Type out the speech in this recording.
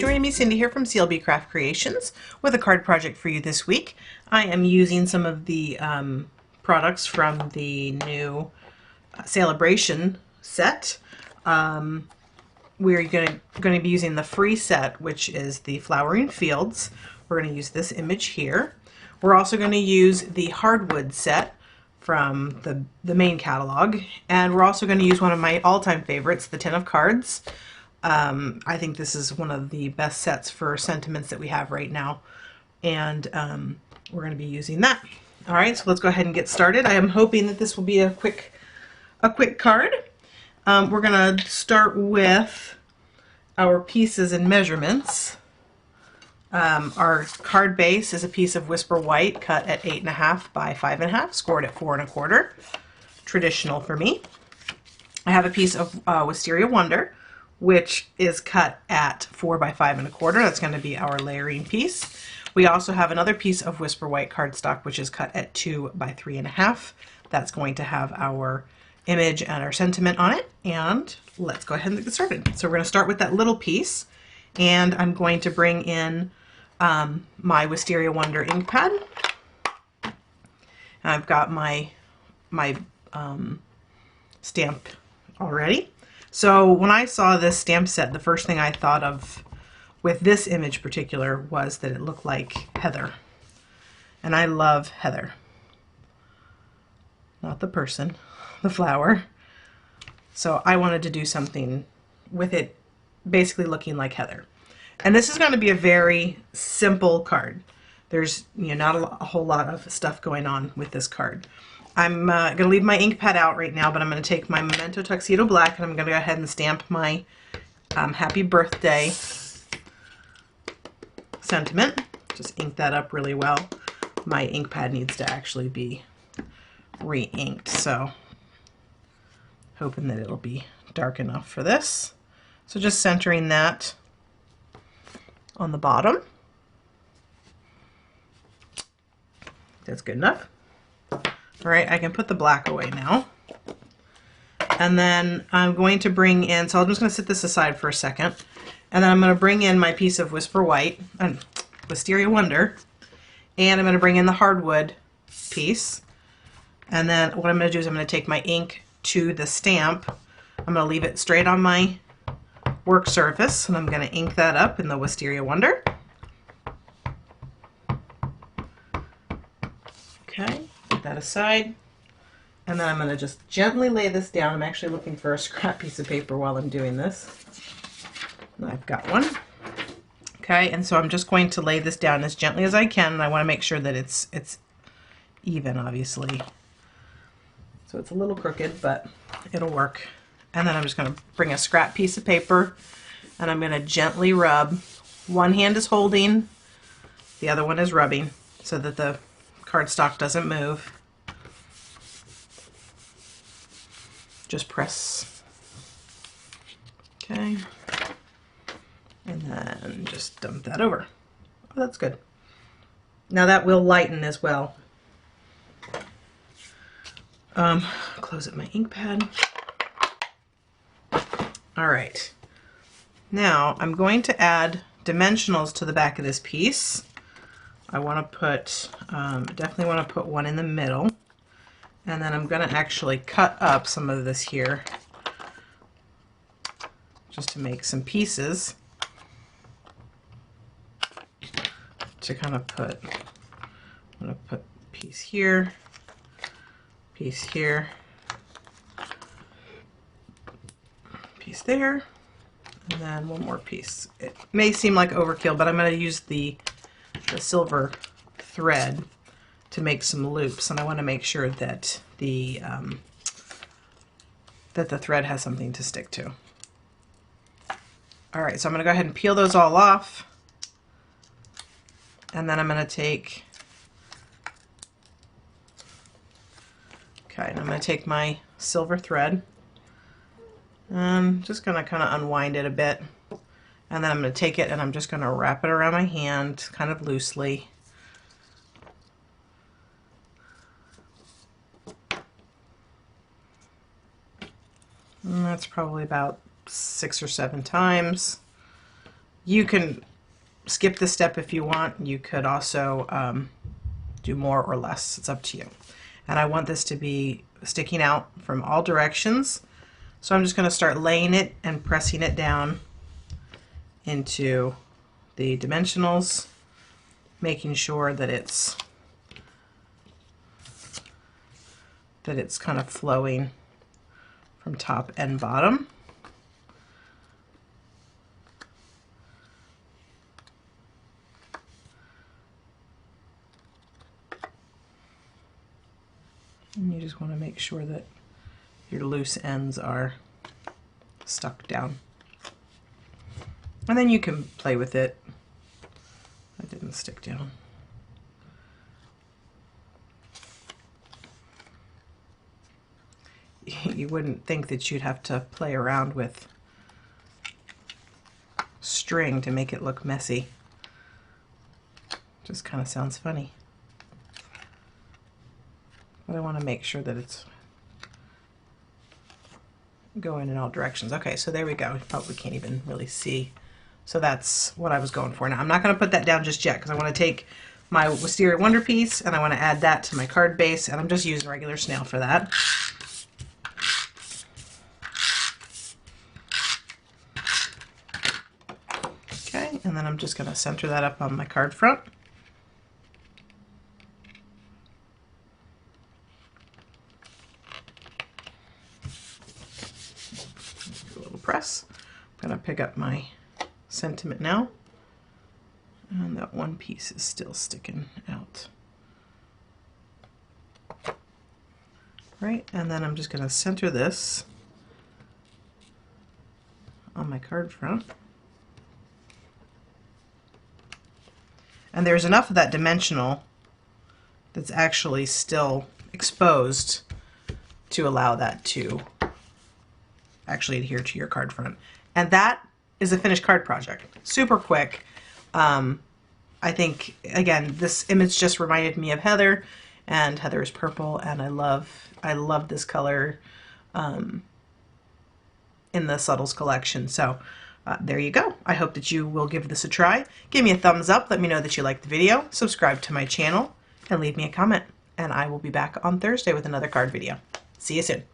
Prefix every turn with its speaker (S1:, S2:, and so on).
S1: joining me. Cindy here from SAB Craft Creations with a card project for you this week. I am using some of the products from the new Sale-a-bration set. We're going to be using the free set, which is the Flowering Fields. We're going to use this image here. We're also going to use the hardwood set from the main catalog, and we're also going to use one of my all-time favorites, the Ten of Cards. I think this is one of the best sets for sentiments that we have right now, and we're going to be using that. All right, so let's go ahead and get started. I am hoping that this will be a quick card. We're going to start with our pieces and measurements. Our card base is a piece of Whisper White cut at 8.5 by 5.5, scored at 4 1/4. Traditional for me. I have a piece of Wisteria Wonder, which is cut at 4 by 5 1/4. That's going to be our layering piece. We also have another piece of Whisper White cardstock, which is cut at 2 by 3.5. That's going to have our image and our sentiment on it. And let's go ahead and get started. So we're going to start with that little piece, and I'm going to bring in my Wisteria Wonder ink pad. And I've got my stamp already. So when I saw this stamp set, the first thing I thought of with this image particular was that it looked like heather. And I love heather. Not the person, the flower. So I wanted to do something with it basically looking like heather. And this is going to be a very simple card. There's not a whole lot of stuff going on with this card. I'm going to leave my ink pad out right now, but I'm going to take my Memento Tuxedo Black and I'm going to go ahead and stamp my happy birthday sentiment. Just ink that up really well. My ink pad needs to actually be re-inked, so hoping that it'll be dark enough for this. So just centering that on the bottom. That's good enough. All right, I can put the black away now. And then I'm going to bring in, so I'm just going to set this aside for a second. And then I'm going to bring in my piece of Whisper White, Wisteria Wonder, and I'm going to bring in the hardwood piece. And then what I'm going to do is I'm going to take my ink to the stamp. I'm going to leave it straight on my work surface, and I'm going to ink that up in the Wisteria Wonder. Okay. That aside, and then I'm going to just gently lay this down. I'm actually looking for a scrap piece of paper while I'm doing this. And I've got one. Okay, and so I'm just going to lay this down as gently as I can, and I want to make sure that it's even, obviously. So it's a little crooked, but it'll work. And then I'm just going to bring a scrap piece of paper, and I'm going to gently rub. One hand is holding, the other one is rubbing, so that the cardstock doesn't move. Just press. Okay. And then just dump that over. Oh, that's good. Now that will lighten as well. Close up my ink pad. All right. Now I'm going to add dimensionals to the back of this piece. I want to put, definitely want to put one in the middle, and then I'm going to actually cut up some of this here just to make some pieces to kind of put, I'm going to put a piece here, piece here, piece there, and then one more piece. It may seem like overkill, but I'm going to use the silver thread to make some loops, and I want to make sure that the thread has something to stick to. All right, so I'm going to go ahead and peel those all off, and then I'm going to take, and I'm going to take my silver thread. I'm just going to kind of unwind it a bit. And then I'm going to take it and I'm just going to wrap it around my hand kind of loosely. And that's probably about 6 or 7 times. You can skip this step if you want. You could also do more or less. It's up to you. And I want this to be sticking out from all directions. So I'm just going to start laying it and pressing it down into the dimensionals, making sure that it's kind of flowing from top and bottom. And you just want to make sure that your loose ends are stuck down. And then you can play with it. That didn't stick down. You wouldn't think that you'd have to play around with string to make it look messy. Just kind of sounds funny. But I want to make sure that it's going in all directions. Okay, so there we go. You probably can't even really see. So that's what I was going for. Now I'm not going to put that down just yet because I want to take my Wisteria Wonder piece and I want to add that to my card base, and I'm just using regular snail for that. Okay, and then I'm just going to center that up on my card front. Press. I'm going to pick up my sentiment now, and that one piece is still sticking out. Right, and then I'm just going to center this on my card front. And there's enough of that dimensional that's actually still exposed to allow that to actually adhere to your card front. And that is a finished card project. Super quick. I think, again, this image just reminded me of Heather, and Heather is purple, and I love this color in the Subtles collection. So there you go. I hope that you will give this a try. Give me a thumbs up. Let me know that you liked the video. Subscribe to my channel and leave me a comment. And I will be back on Thursday with another card video. See you soon.